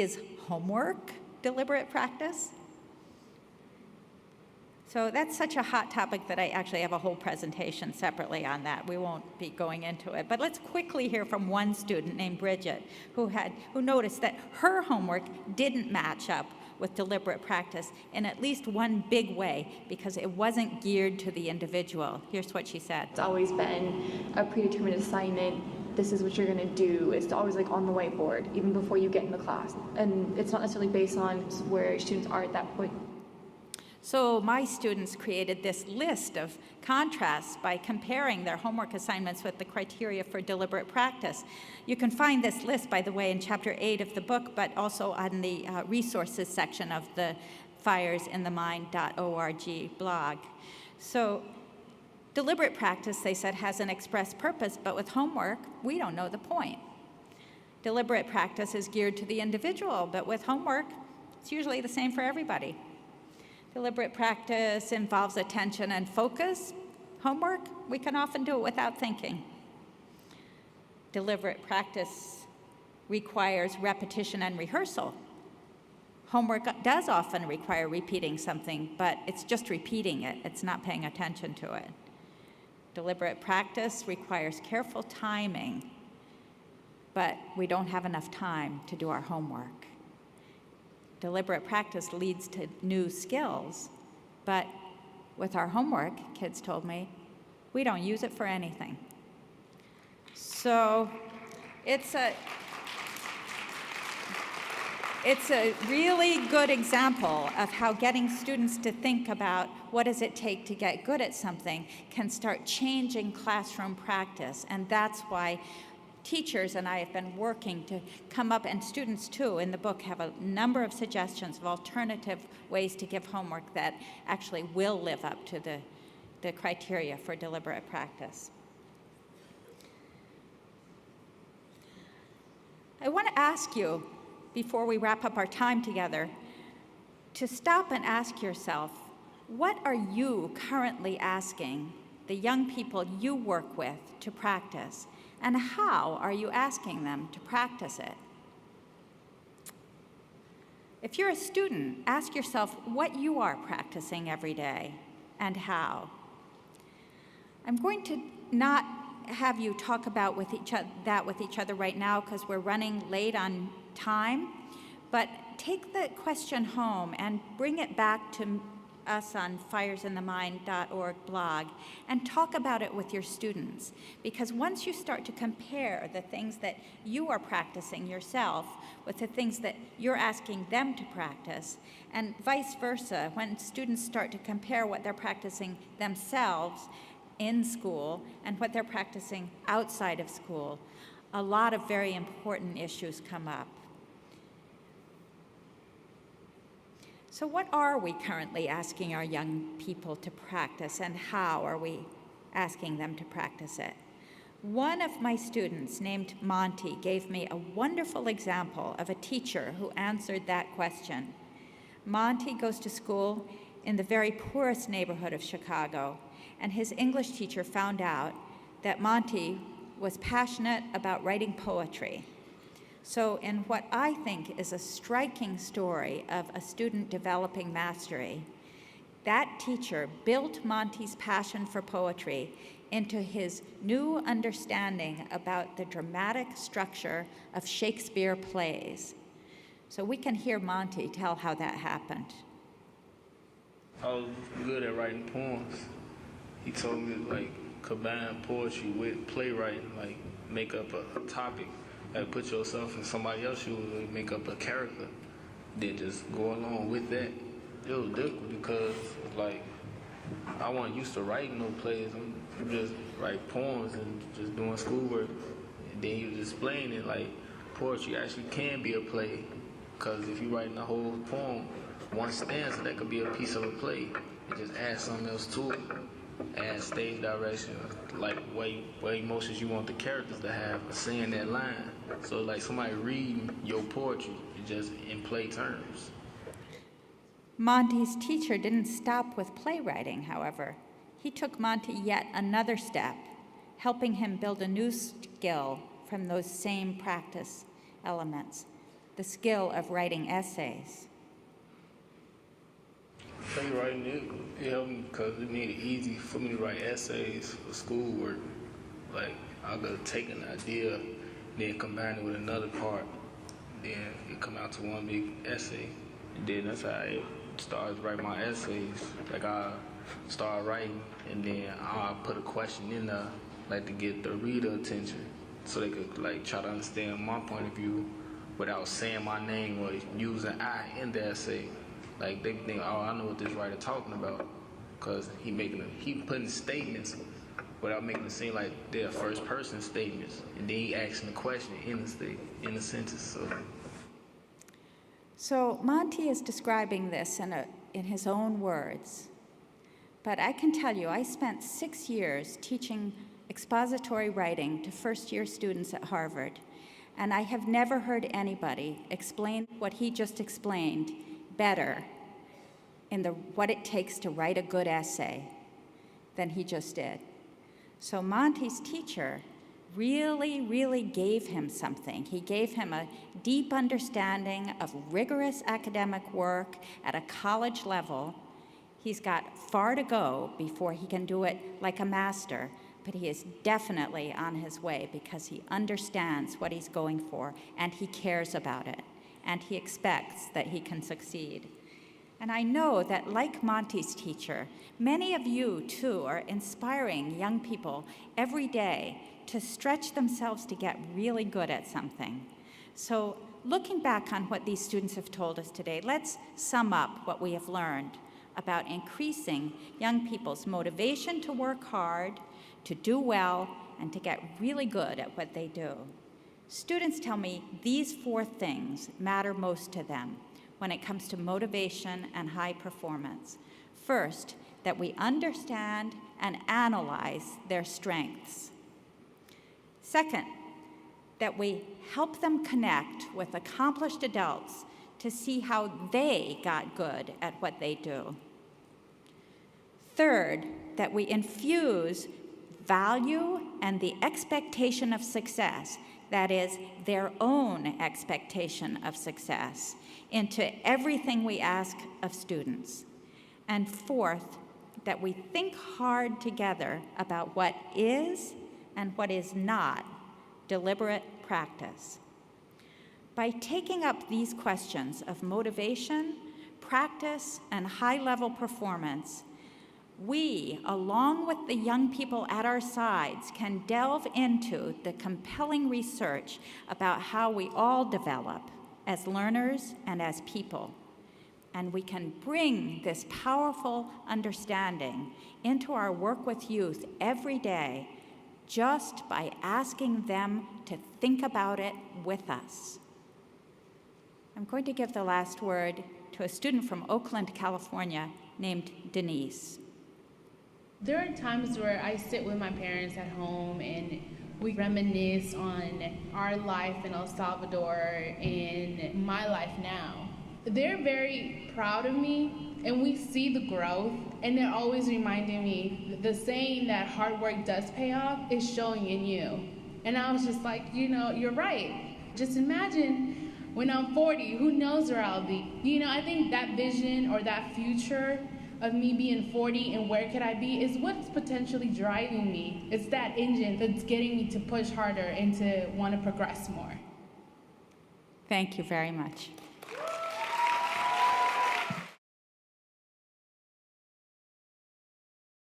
Is homework deliberate practice? So that's such a hot topic that I actually have a whole presentation separately on that. We won't be going into it. But let's quickly hear from one student named Bridget who noticed that her homework didn't match up with deliberate practice in at least one big way because it wasn't geared to the individual. Here's what she said. It's always been a predetermined assignment. This is what you're going to do. It's always like on the whiteboard, even before you get in the class. And it's not necessarily based on where students are at that point. So my students created this list of contrasts by comparing their homework assignments with the criteria for deliberate practice. You can find this list, by the way, in Chapter 8 of the book, but also on the resources section of the firesinthemind.org blog. So deliberate practice, they said, has an express purpose, but with homework, we don't know the point. Deliberate practice is geared to the individual, but with homework, it's usually the same for everybody. Deliberate practice involves attention and focus. Homework, we can often do it without thinking. Deliberate practice requires repetition and rehearsal. Homework does often require repeating something, but it's just repeating it. It's not paying attention to it. Deliberate practice requires careful timing, but we don't have enough time to do our homework. Deliberate practice leads to new skills, but with our homework, kids told me, we don't use it for anything. So it's a really good example of how getting students to think about what does it take to get good at something can start changing classroom practice, and that's why teachers and I have been working to come up, and students too in the book have a number of suggestions of alternative ways to give homework that actually will live up to the criteria for deliberate practice. I want to ask you, before we wrap up our time together, to stop and ask yourself, what are you currently asking the young people you work with to practice? And how are you asking them to practice it? If you're a student, ask yourself what you are practicing every day and how. I'm going to not have you talk about with each other right now because we're running late on time, but take the question home and bring it back to us on firesinthemind.org blog and talk about it with your students, because once you start to compare the things that you are practicing yourself with the things that you're asking them to practice, and vice versa, when students start to compare what they're practicing themselves in school and what they're practicing outside of school, a lot of very important issues come up. So what are we currently asking our young people to practice, and how are we asking them to practice it? One of my students, named Monty, gave me a wonderful example of a teacher who answered that question. Monty goes to school in the very poorest neighborhood of Chicago, and his English teacher found out that Monty was passionate about writing poetry. So in what I think is a striking story of a student developing mastery, that teacher built Monty's passion for poetry into his new understanding about the dramatic structure of Shakespeare plays. So we can hear Monty tell how that happened. I was good at writing poems. He told me like combine poetry with playwriting, like make up a topic. Like put yourself in somebody else's shoes and make up a character. Then just go along with that. It was difficult because like I wasn't used to writing no plays. I'm just write poems and just doing schoolwork. And then he was explaining it like poetry actually can be a play. Because if you're writing a whole poem, one stanza, that could be a piece of a play. And just add something else to it. Add stage direction, like what emotions you want the characters to have, saying that line. So like somebody reading your poetry, just in play terms. Monty's teacher didn't stop with playwriting, however. He took Monty yet another step, helping him build a new skill from those same practice elements. the skill of writing essays? Playwriting, it helped me because it made it easy for me to write essays for schoolwork. Like, I could take an idea, then combine it with another part, then it come out to one big essay. And then that's how I started writing my essays. Like, I started writing, and then I put a question in there, like, to get the reader attention, so they could, like, try to understand my point of view without saying my name or using I in the essay. Like, they think, oh, I know what this writer talking about, because he putting statements without making it seem like they're first person statements, and then he asking the question in the sentence. So Monty is describing this in his own words, but I can tell you, I spent 6 years teaching expository writing to first-year students at Harvard, and I have never heard anybody explain what he just explained better in what it takes to write a good essay than he just did. So Monty's teacher really gave him something. He gave him a deep understanding of rigorous academic work at a college level. He's got far to go before he can do it like a master, but he is definitely on his way because he understands what he's going for, and he cares about it, and he expects that he can succeed. And I know that, like Monty's teacher, many of you, too, are inspiring young people every day to stretch themselves to get really good at something. So looking back on what these students have told us today, let's sum up what we have learned about increasing young people's motivation to work hard, to do well, and to get really good at what they do. Students tell me these 4 things matter most to them when it comes to motivation and high performance. First, that we understand and analyze their strengths. Second, that we help them connect with accomplished adults to see how they got good at what they do. Third, that we infuse value and the expectation of success, that is, their own expectation of success, into everything we ask of students. And fourth, that we think hard together about what is and what is not deliberate practice. By taking up these questions of motivation, practice, and high-level performance, we, along with the young people at our sides, can delve into the compelling research about how we all develop as learners and as people. And we can bring this powerful understanding into our work with youth every day just by asking them to think about it with us. I'm going to give the last word to a student from Oakland, California, named Denise. There are times where I sit with my parents at home and we reminisce on our life in El Salvador and my life now. They're very proud of me, and we see the growth, and they're always reminding me the saying that hard work does pay off is showing in you. And I was just like, you're right. Just imagine when I'm 40, who knows where I'll be? I think that vision or that future of me being 40 and where could I be is what's potentially driving me. It's that engine that's getting me to push harder and to want to progress more. Thank you very much.